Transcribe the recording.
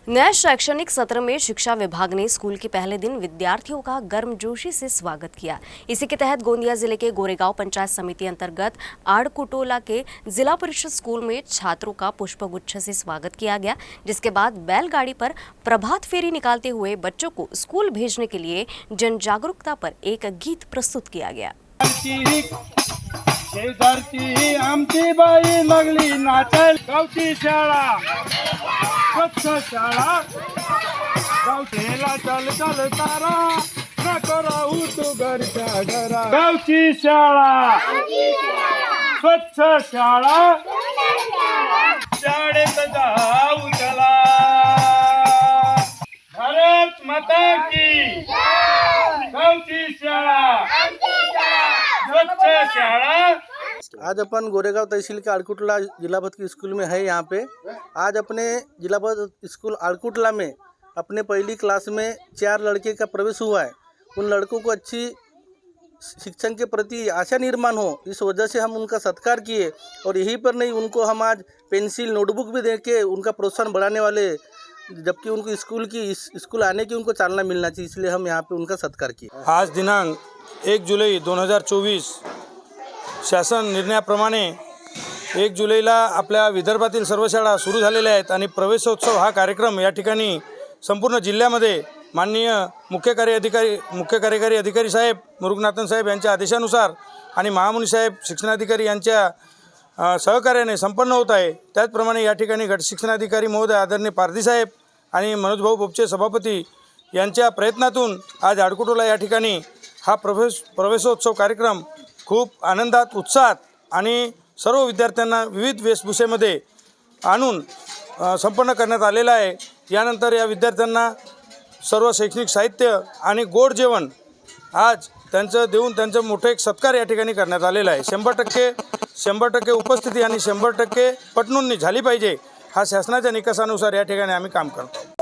नए शैक्षणिक सत्र में शिक्षा विभाग ने स्कूल के पहले दिन विद्यार्थियों का गर्मजोशी से स्वागत किया। इसी के तहत गोंदिया जिले के गोरेगांव पंचायत समिति अंतर्गत आड़कुटोला के जिला परिषद स्कूल में छात्रों का पुष्पगुच्छ से स्वागत किया गया, जिसके बाद बैलगाड़ी पर प्रभात फेरी निकालते हुए बच्चों को स्कूल भेजने के लिए जन जागरूकता पर एक गीत प्रस्तुत किया गया। शेजारची आमची बाई लागली नाचायला, गावची शाळा स्वच्छ शाळा, गावठेला चल चल तारा, नको राहू तू घरच्या घरा। गावची शाळा स्वच्छ शाळा, शाळेत जाऊ चला। भारत माता की गावची शाळा स्वच्छ शाळा। आज अपन गोरेगांव तहसील के आड़कुटला जिला परिषद स्कूल में है। यहाँ पे आज अपने जिला परिषद स्कूल आड़कुटला में अपने पहली क्लास में 4 लड़के का प्रवेश हुआ है। उन लड़कों को अच्छी शिक्षण के प्रति आशा निर्माण हो, इस वजह से हम उनका सत्कार किए। और यहीं पर नहीं, उनको हम आज पेंसिल नोटबुक भी दे के उनका प्रोत्साहन बढ़ाने वाले, जबकि उनको स्कूल आने की उनको चालना मिलना चाहिए, इसलिए हम यहाँ पे उनका सत्कार किए। आज दिनांक 1 जुलै 2024 शासन निर्णयाप्रमाणे 1 जुलैला आपल्या विदर्भातील सर्व शाळा सुरू झालेल्या आहेत आणि प्रवेशोत्सव हा कार्यक्रम या ठिकाणी संपूर्ण जिल्ह्यामध्ये माननीय मुख्य कार्यकारी अधिकारी साहेब मुरुगनाथन साहेब यांच्या आदेशानुसार आणि महामुनी साहेब शिक्षणाधिकारी यांच्या सहकार्याने संपन्न होत आहे। त्याचप्रमाणे या ठिकाणी गट शिक्षणाधिकारी महोदय आदरणीय पारधी साहेब आणि मनोजभाऊ पोपचे सभापती यांच्या प्रयत्नातून आज आड़कुटोला या ठिकाणी हा प्रवेशोत्सव कार्यक्रम खूप आनंदात, उत्साहात आणि सर्व विद्यार्थ्यांना विविध वेशभूषेमध्ये आणून संपन्न करण्यात आलेला आहे। यानंतर या विद्यार्थ्यांना सर्व शैक्षणिक साहित्य आणि गोड जेवण आज त्यांचं देऊन त्यांचं मोठं एक सत्कार या ठिकाणी करण्यात आलेला आहे। 100% उपस्थिती आणि 100% पटनोंदणी झाली पाहिजे, हा शासनाच्या निकषानुसार या ठिकाणी आम्ही काम करतो।